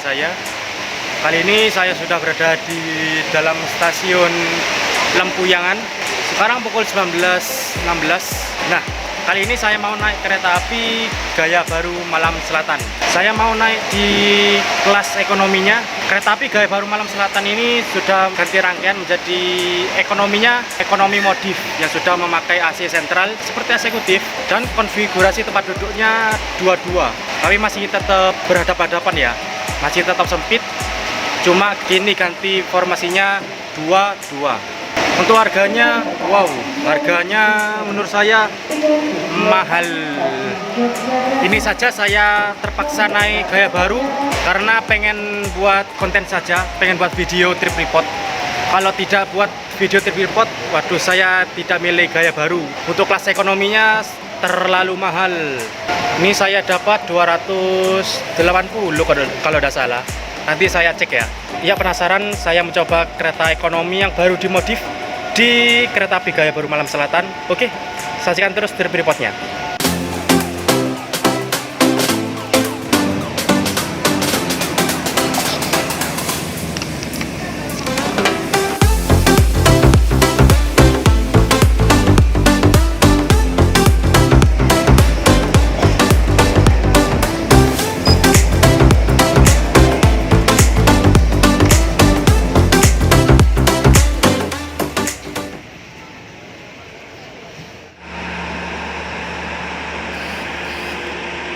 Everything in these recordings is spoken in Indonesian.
saya. Kali ini saya sudah berada di dalam stasiun Lempuyangan. Sekarang pukul 19.16. Nah, kali ini saya mau naik kereta api Gaya Baru Malam Selatan. Saya mau naik di kelas ekonominya. Kereta api Gaya Baru Malam Selatan ini sudah ganti rangkaian menjadi ekonomi modif yang sudah memakai AC sentral seperti eksekutif dan konfigurasi tempat duduknya dua-dua. Tapi masih tetap berhadapan-hadapan ya. Masih tetap sempit. Cuma kini ganti formasinya dua-dua. Untuk harganya, wow, harganya menurut saya mahal. Ini saja saya terpaksa naik Gaya Baru karena pengen buat konten saja, pengen buat video trip report. Kalau tidak buat video trip report, waduh, saya tidak milih Gaya Baru. Untuk kelas ekonominya terlalu mahal. Ini saya dapat 280 kalau tidak salah. Nanti saya cek ya. Ya, penasaran, saya mencoba kereta ekonomi yang baru dimodif di kereta api Gaya Baru Malam Selatan. Oke, saksikan terus trip reportnya.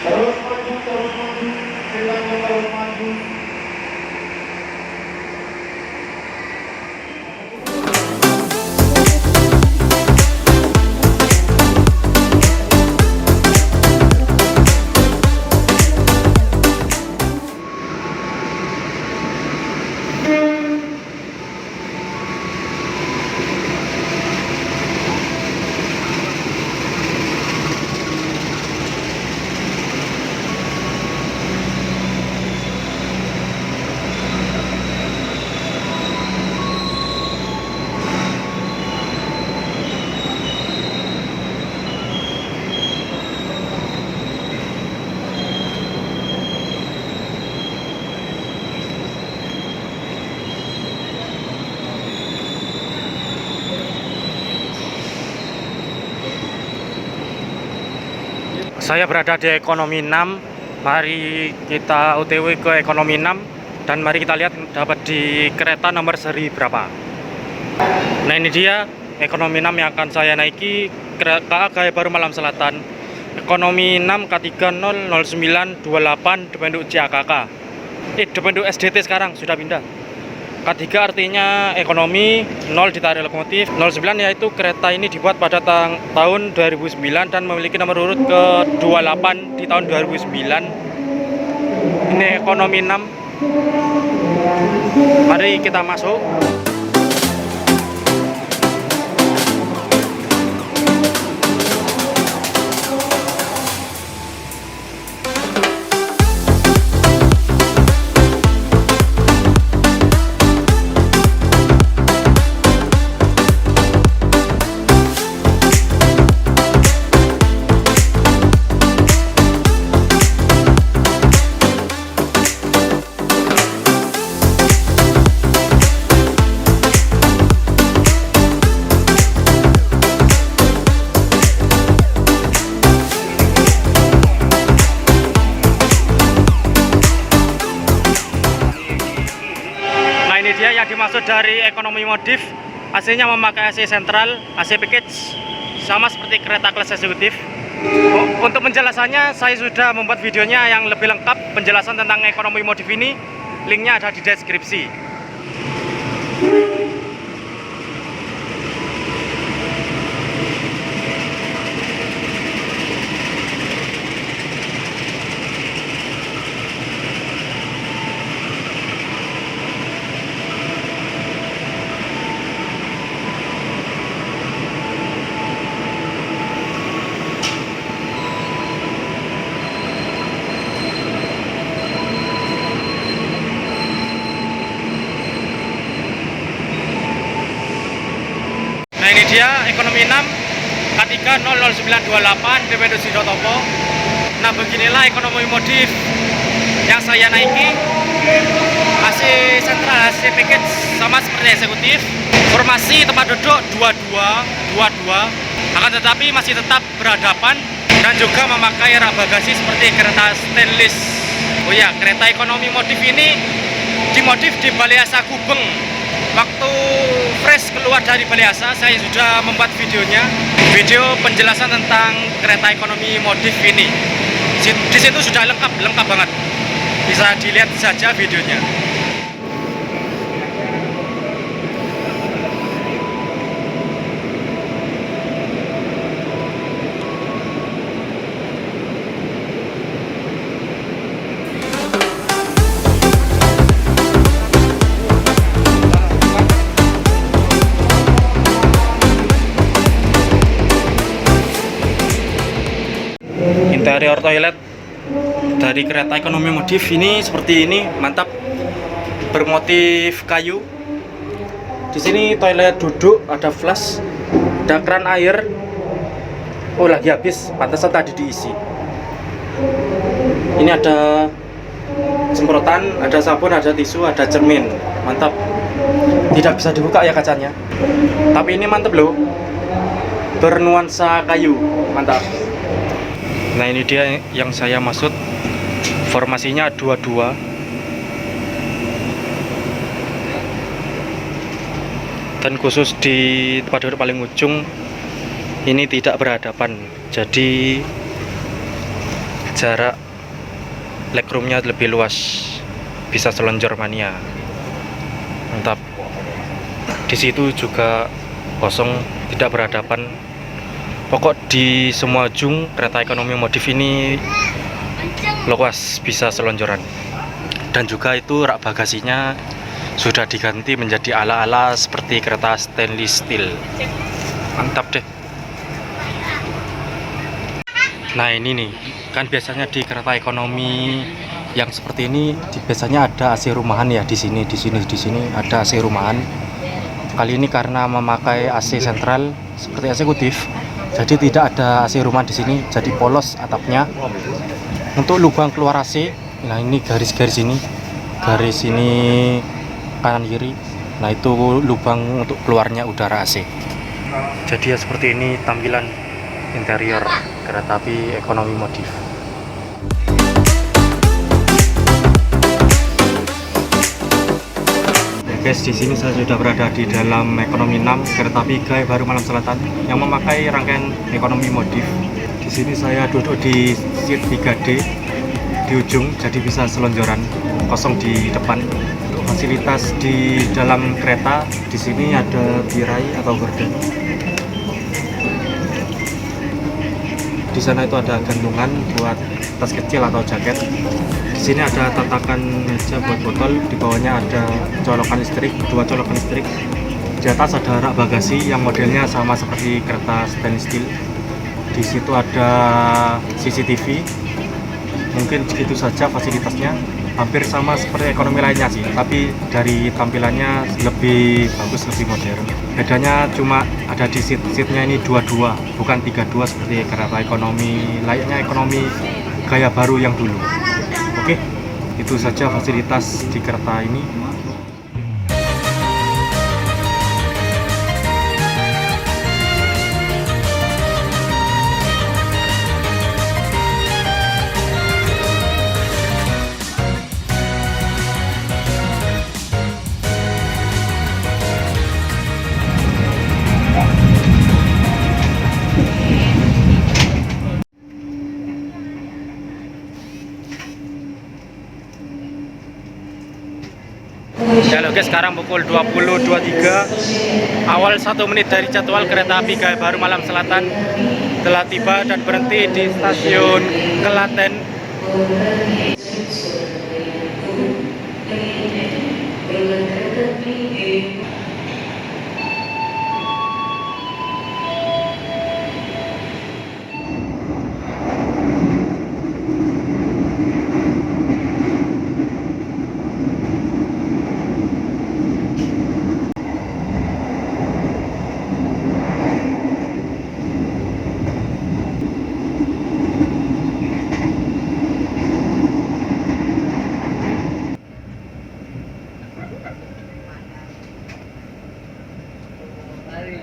Terus maju, kereta terus maju. Saya berada di ekonomi 6. Mari kita OTW ke ekonomi 6 dan mari kita lihat dapat di kereta nomor seri berapa. Nah, ini dia ekonomi 6 yang akan saya naiki, KA Gaya Baru Malam Selatan. Ekonomi 6 K30928 Dependuk CAKK. Dependuk SDT sekarang sudah pindah. K3 artinya ekonomi, 0 ditarik lokomotif, 09 yaitu kereta ini dibuat pada tahun 2009 dan memiliki nomor urut ke-28 di tahun 2009. Ini ekonomi 6. Mari kita masuk. Ini dia yang dimaksud dari ekonomi modif. AC-nya memakai AC sentral, AC package, sama seperti kereta kelas eksekutif. Untuk penjelasannya saya sudah membuat videonya yang lebih lengkap penjelasan tentang ekonomi modif ini. Linknya ada di deskripsi. Nah, ini dia ekonomi 6 K30928 Dependuk Sidotopo. Nah, beginilah ekonomi modif yang saya naiki. AC sentral, AC package sama seperti eksekutif. Formasi tempat duduk 22, akan tetapi masih tetap berhadapan dan juga memakai rak bagasi seperti kereta stainless. Oh ya, kereta ekonomi modif ini dimodif di Balai Asa Gubeng. Waktu fresh keluar dari Balai Asa, saya sudah membuat videonya, video penjelasan tentang kereta ekonomi modif ini. Di situ sudah lengkap banget. Bisa dilihat saja videonya. Interior toilet dari kereta ekonomi modif ini seperti ini, mantap, bermotif kayu. Di sini toilet duduk, ada flash, ada keran air. Oh, lagi habis, pantesan tadi diisi. Ini ada semprotan, ada sabun, ada tisu, ada cermin, mantap. Tidak bisa dibuka ya kacanya, tapi ini mantap loh, bernuansa kayu, mantap. Nah, ini dia yang saya maksud, formasinya 22. Dan khusus di tempat duduk paling ujung ini tidak berhadapan, jadi jarak legroomnya lebih luas, bisa selonjor mania, mantap. Di situ juga kosong, tidak berhadapan. Pokok di semua ujung kereta ekonomi modif ini luas, bisa selonjoran. Dan juga itu rak bagasinya sudah diganti menjadi ala-ala seperti kereta stainless steel. Mantap deh. Nah, ini nih, kan biasanya di kereta ekonomi yang seperti ini biasanya ada AC rumahan ya, di sini ada AC rumahan. Kali ini karena memakai AC sentral seperti eksekutif, jadi tidak ada AC rumahan di sini, jadi polos atapnya. Untuk lubang keluar AC, nah ini garis-garis ini, garis ini kanan kiri. Nah, itu lubang untuk keluarnya udara AC. Jadi ya seperti ini tampilan interior kereta api ekonomi modif. Guys, di sini saya sudah berada di dalam ekonomi 6 kereta api Gaya Baru Malam Selatan yang memakai rangkaian ekonomi modif. Di sini saya duduk di seat 3D di ujung, jadi bisa selonjoran, kosong di depan. Untuk fasilitas di dalam kereta, di sini ada tirai atau gorden. Di sana itu ada gantungan buat tas kecil atau jaket. Di sini ada tatakan meja buat botol, di bawahnya ada colokan listrik, 2 colokan listrik. Di atas ada rak bagasi yang modelnya sama seperti kereta stainless steel. Di situ ada CCTV. Mungkin segitu saja fasilitasnya, hampir sama seperti ekonomi lainnya sih, tapi dari tampilannya lebih bagus, lebih modern. Bedanya cuma ada di seatnya ini 22, bukan 32 seperti kereta ekonomi layaknya ekonomi Gaya Baru yang dulu. Oke, itu saja fasilitas di kereta ini. Halo guys, sekarang pukul 20.23, awal 1 menit dari jadwal kereta api Gaya Baru Malam Selatan telah tiba dan berhenti di stasiun Klaten. Ya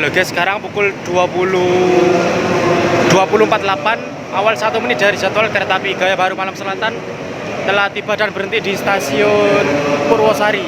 lo guys, sekarang pukul 20.48, awal 1 menit dari jadwal kereta api Gaya Baru Malam Selatan telah tiba dan berhenti di stasiun Purwosari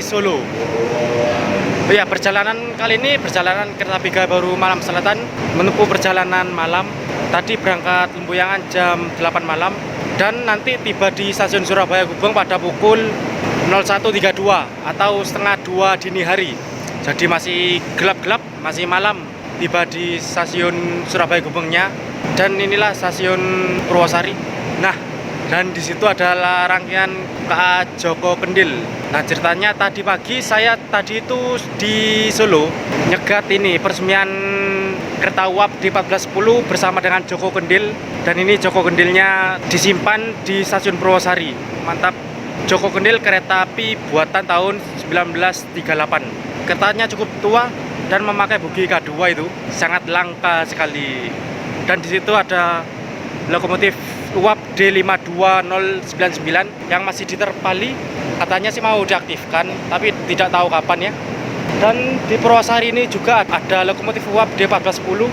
Solo. Oh ya, perjalanan kali ini perjalanan kereta api Gaya Baru Malam Selatan menempuh perjalanan malam. Tadi berangkat Lempuyangan jam 8 malam dan nanti tiba di stasiun Surabaya Gubeng pada pukul 01.32 atau setengah 2 dini hari. Jadi masih gelap-gelap, masih malam tiba di stasiun Surabaya Gubengnya. Dan inilah stasiun Purwosari. Nah, dan di situ adalah rangkaian KA Joko Kendil. Nah, ceritanya tadi pagi saya tadi itu di Solo nyegat ini peresmian kereta uap di 1410 bersama dengan Joko Kendil. Dan ini Joko Kendilnya disimpan di stasiun Purwosari. Mantap. Joko Kendil kereta api buatan tahun 1938. Keretanya cukup tua dan memakai bogi K2 itu sangat langka sekali. Dan di situ ada lokomotif uap D52099 yang masih diterpali. Katanya sih mau diaktifkan, tapi tidak tahu kapan ya. Dan di Purwosari ini juga ada lokomotif uap D1410,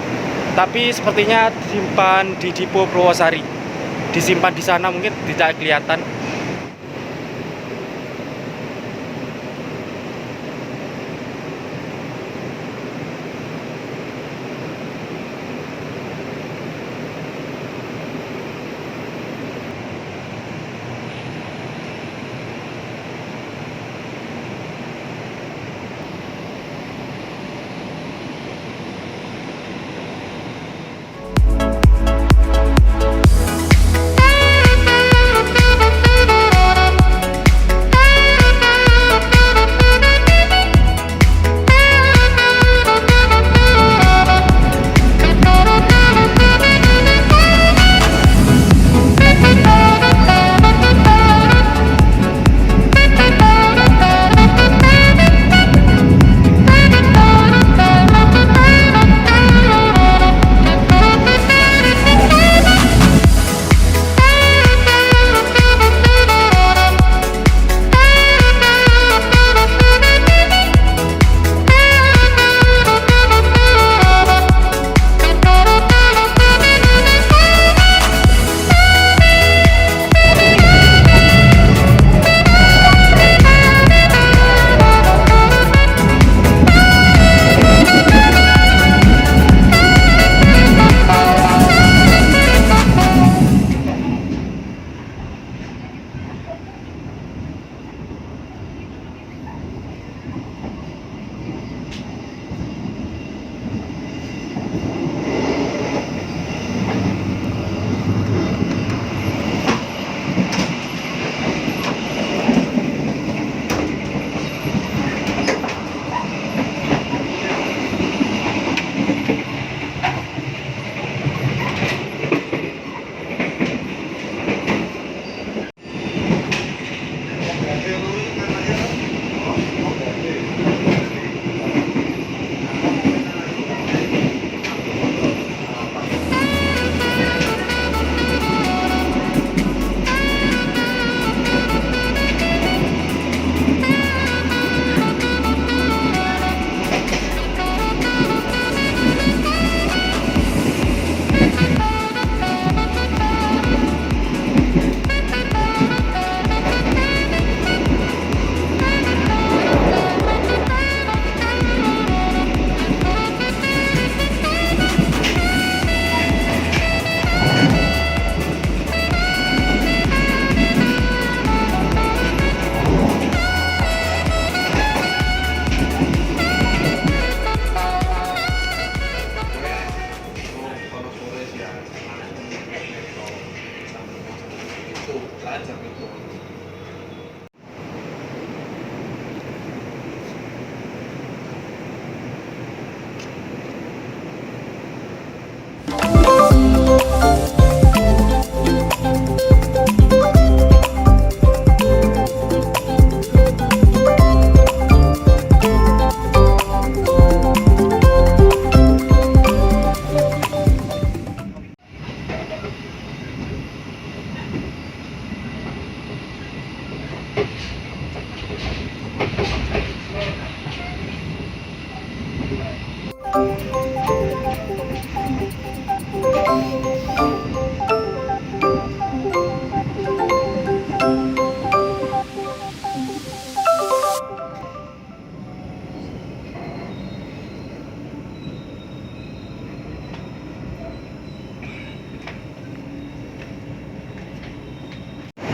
tapi sepertinya disimpan di Depo Purwosari. Disimpan di sana, mungkin tidak kelihatan.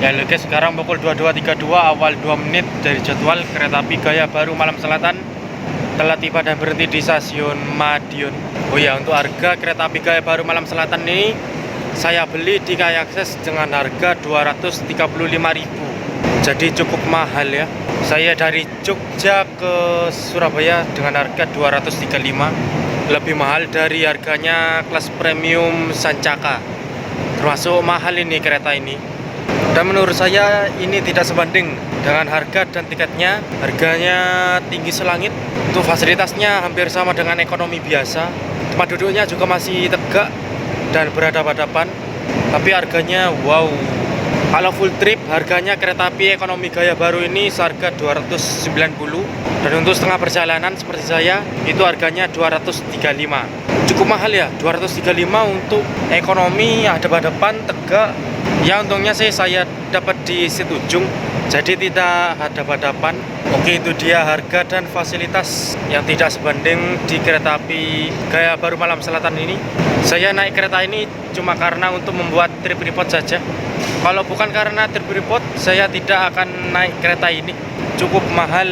Ya lo guys, sekarang pukul 22.32, awal 2 menit dari jadwal kereta api Gaya Baru Malam Selatan telah tiba dan berhenti di stasiun Madiun. Oh ya, untuk harga kereta api Gaya Baru Malam Selatan ini saya beli di KAI Akses dengan harga 235.000. Jadi cukup mahal ya. Saya dari Jogja ke Surabaya dengan harga 235, lebih mahal dari harganya kelas premium Sancaka. Termasuk mahal ini kereta ini. Dan menurut saya ini tidak sebanding dengan harga dan tiketnya. Harganya tinggi selangit. Untuk fasilitasnya hampir sama dengan ekonomi biasa. Tempat duduknya juga masih tegak dan berhadapan-hadapan. Tapi harganya wow. Kalau full trip harganya kereta api ekonomi Gaya Baru ini seharga 290. Dan untuk setengah perjalanan seperti saya itu harganya 235. Cukup mahal ya, 235 untuk ekonomi hadap-hadapan tegak. Ya untungnya sih saya dapat di seat ujung, jadi tidak hadap-hadapan. Oke, itu dia harga dan fasilitas yang tidak sebanding di kereta api Gaya Baru Malam Selatan ini. Saya naik kereta ini cuma karena untuk membuat trip report saja. Kalau bukan karena trip report, saya tidak akan naik kereta ini. Cukup mahal.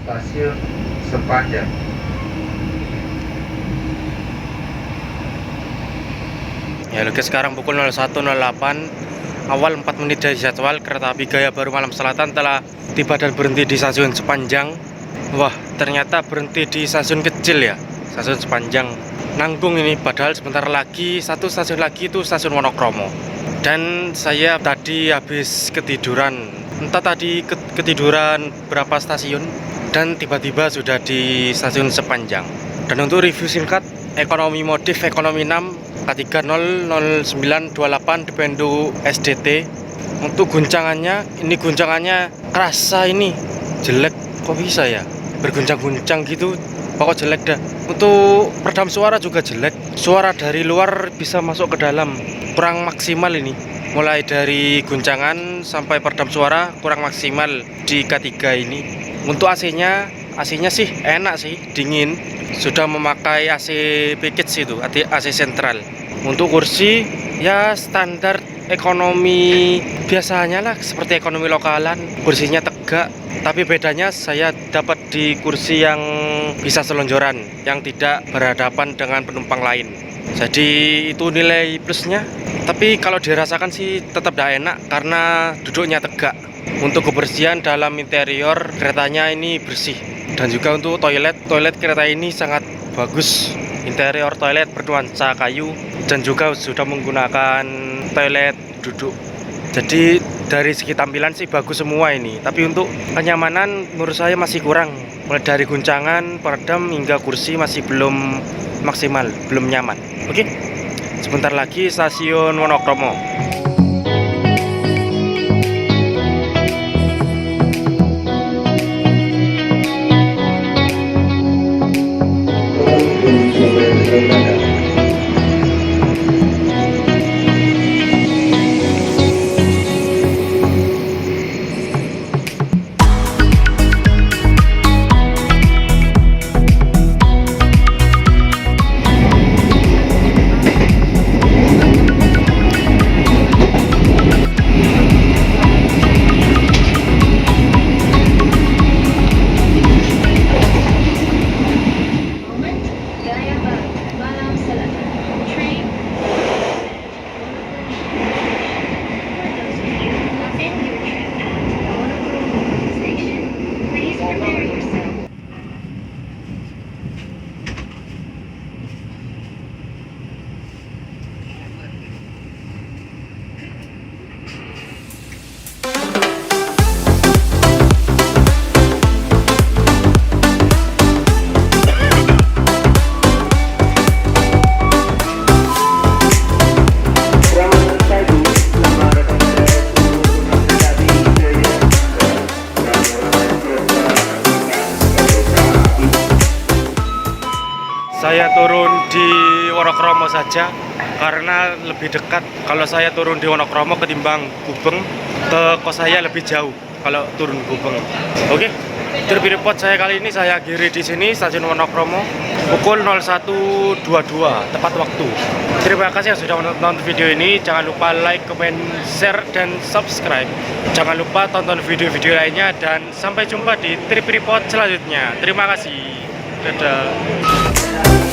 Stasiun Sepanjang. Ya guys, sekarang pukul 01.08, awal 4 menit dari jadwal kereta api Gaya Baru Malam Selatan telah tiba dan berhenti di stasiun Sepanjang. Wah, ternyata berhenti di stasiun kecil ya, stasiun Sepanjang. Nanggung ini, padahal sebentar lagi satu stasiun lagi itu stasiun Wonokromo. Dan saya tadi habis ketiduran, entah tadi ketiduran berapa stasiun, dan tiba-tiba sudah di stasiun Sepanjang. Dan untuk review singkat, ekonomi modif ekonomi 6 K300928 Dependu SDT. Untuk guncangannya, ini guncangannya kerasa, ini jelek, kok bisa ya berguncang-guncang gitu, pokok jelek dah. Untuk peredam suara juga jelek, suara dari luar bisa masuk ke dalam, kurang maksimal ini. Mulai dari guncangan sampai peredam suara kurang maksimal di K3 ini. Untuk AC-nya sih enak sih, dingin. Sudah memakai AC package itu, AC sentral. Untuk kursi ya standar ekonomi biasanya lah, seperti ekonomi lokalan. Kursinya tegak, tapi bedanya saya dapat di kursi yang bisa selonjoran, yang tidak berhadapan dengan penumpang lain. Jadi itu nilai plusnya. Tapi kalau dirasakan sih tetap tidak enak karena duduknya tegak. Untuk kebersihan dalam interior keretanya ini bersih. Dan juga untuk toilet kereta ini sangat bagus. Interior toilet bernuansa kayu dan juga sudah menggunakan toilet duduk. Jadi dari segi tampilan sih bagus semua ini, tapi untuk kenyamanan menurut saya masih kurang. Mulai dari guncangan, peredam hingga kursi masih belum maksimal, belum nyaman. Oke, sebentar lagi stasiun Wonokromo. Gaya Baru, Malam Selatan. Train. For those of you who have ended your trip at Wonokromo Station, please prepare yourself. Saya turun di Wonokromo saja karena lebih dekat. Kalau saya turun di Wonokromo ketimbang Gubeng, ke kos saya lebih jauh kalau turun Gubeng. Oke, trip report saya kali ini saya akhiri di sini stasiun Wonokromo pukul 01.22 tepat waktu. Terima kasih yang sudah menonton video ini. Jangan lupa like, comment, share, dan subscribe. Jangan lupa tonton video-video lainnya dan sampai jumpa di trip report selanjutnya. Terima kasih. Dadah.